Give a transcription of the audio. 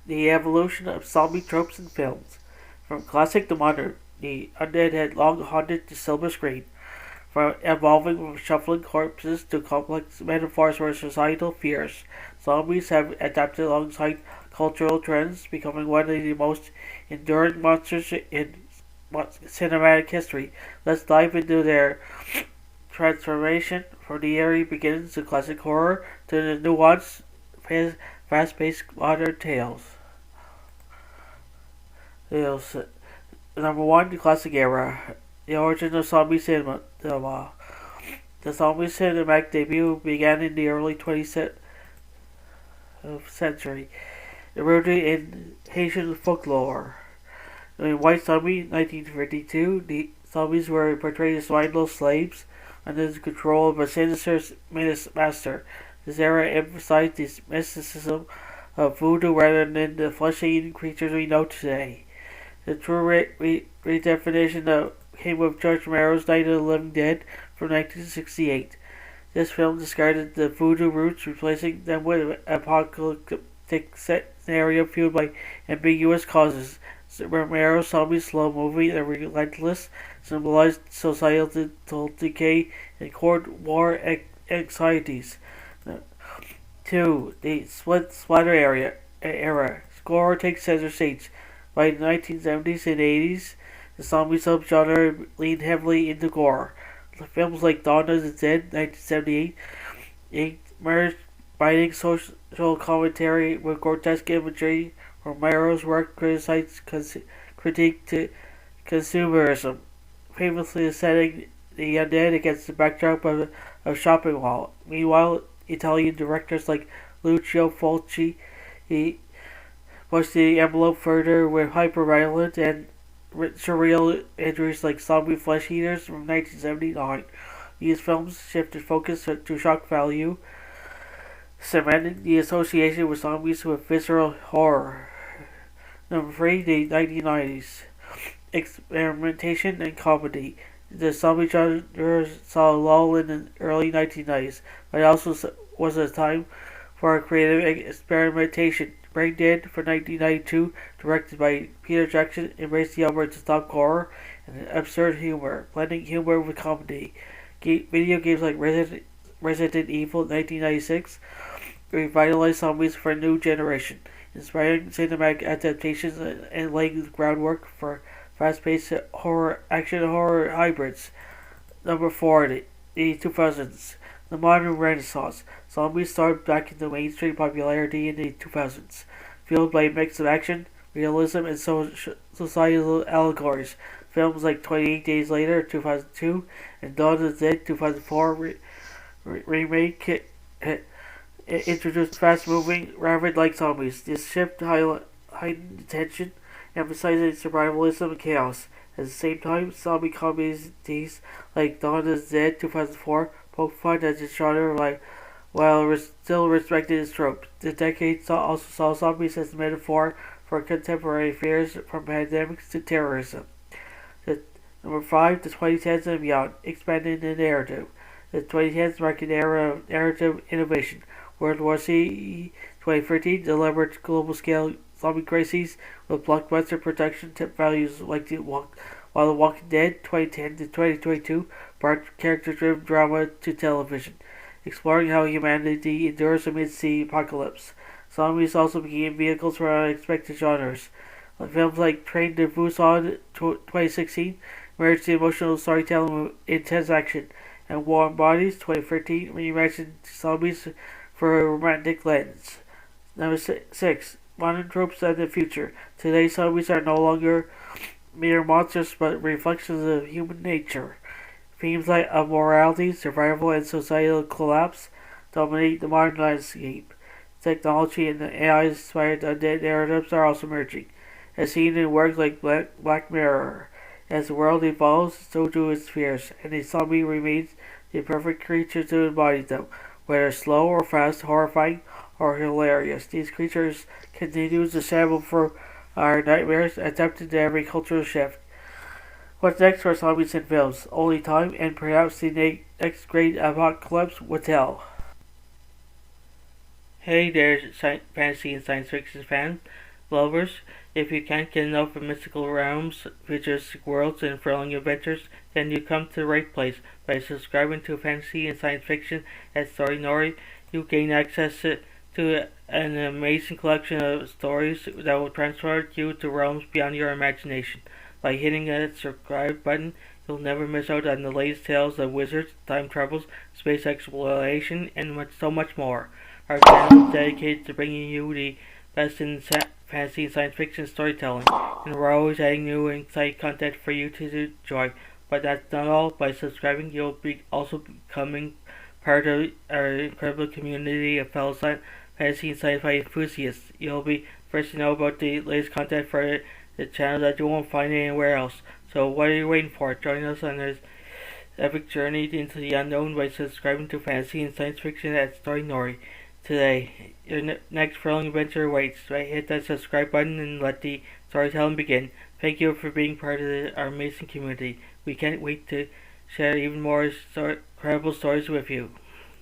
The evolution of zombie tropes in films. From classic to modern, the undead had long haunted the silver screen, from evolving from shuffling corpses to complex metaphors for societal fears. Zombies have adapted alongside cultural trends, becoming one of the most enduring monsters in cinematic history. Let's dive into their transformation from the eerie beginnings to classic horror to the nuanced, fast-paced modern tales. Number one, the classic era. The origin of zombie cinema. The zombie cinematic debut began in the early 20th century, rooted in Haitian folklore. In White Zombie, 1952, the zombies were portrayed as mindless slaves under the control of a sinister master. This era emphasized the mysticism of voodoo rather than the flesh-eating creatures we know today. The true redefinition came with George Romero's Night of the Living Dead from 1968. This film discarded the voodoo roots, replacing them with an apocalyptic scenario fueled by ambiguous causes. Romero's zombie slow-moving and relentless symbolized societal decay and Cold War anxieties. 2. The splatter era. Gore takes center stage. By the 1970s and 80s, the zombie subgenre leaned heavily into gore. Films like Dawn of the Dead, 1978, merged biting social commentary with grotesque imagery. Romero's work critique to consumerism, famously setting the undead against the backdrop of a shopping mall. Meanwhile, Italian directors like Lucio Fulci pushed the envelope further with hyper-violent and surreal imageries like Zombie Flesh Eaters from 1979. These films shifted focus to shock value, cementing the association with zombies with visceral horror. Number 3, the 1990s. Experimentation and comedy. The zombie genre saw a lull in the early 1990s, but it also was a time for creative experimentation. Brain Dead for 1992, directed by Peter Jackson, embraced the over-the-top horror and absurd humor, blending humor with comedy. Video games like Resident Evil 1996 revitalized zombies for a new generation, inspiring cinematic adaptations and laying the groundwork for fast-paced action horror hybrids. Number 4, the 2000s. The modern renaissance. Zombies started back into mainstream popularity in the 2000s, fueled by a mix of action, realism, and societal allegories. Films like 28 Days Later, 2002, and Dawn of the Dead, 2004 remake introduced fast-moving, rabid-like zombies. This shift heightened tension, emphasizing survivalism and chaos. At the same time, zombie comedies like Dawn of the Dead, 2004, poke fun at the genre while still respecting its tropes. The decade also saw zombies as a metaphor for contemporary fears from pandemics to terrorism. Number 5, the 2010s and beyond, expanding the narrative. The 2010s marked an era of narrative innovation. World War C 2013 delivered global-scale zombie crises with blockbuster production values like while The Walking Dead 2010 to 2022 brought character-driven drama to television, exploring how humanity endures amidst the apocalypse. Zombies also became vehicles for unexpected genres. Films like Train to Busan 2016 merged the emotional storytelling with intense action, and Warm Bodies 2013 reimagined zombies for a romantic lens. Number 6. Modern tropes and the future. Today, zombies are no longer mere monsters but reflections of human nature. Themes like morality, survival, and societal collapse dominate the modern landscape. Technology and AI-inspired undead narratives are also emerging, as seen in works like Black Mirror. As the world evolves, so do its fears, and a zombie remains the perfect creature to embody them, whether slow or fast, horrifying or hilarious. These creatures continue to sample for our nightmares, adapted to every cultural shift. What's next for zombies in films? Only time and perhaps the next great apocalypse will tell. Hey there, fantasy and science fiction fans, lovers. If you can't get enough of mystical realms, futuristic worlds, and thrilling adventures, then you come to the right place. By subscribing to fantasy and science fiction at Story Nori, you gain access to an amazing collection of stories that will transport you to realms beyond your imagination. By hitting that subscribe button, you'll never miss out on the latest tales of wizards, time travels, space exploration, and so much more. Our channel is dedicated to bringing you the best in fantasy and science fiction storytelling, and we're always adding new and exciting content for you to enjoy. But that's not all. By subscribing, you'll be also becoming part of our incredible community of fellow fantasy and sci-fi enthusiasts. You'll be first to know about the latest content for the channel that you won't find anywhere else. So what are you waiting for? Join us on this epic journey into the unknown by subscribing to fantasy and science fiction at Story Nori. Today, your next thrilling adventure awaits. Right, hit that subscribe button and let the storytelling begin. Thank you for being part of our amazing community. We can't wait to share even more incredible stories with you.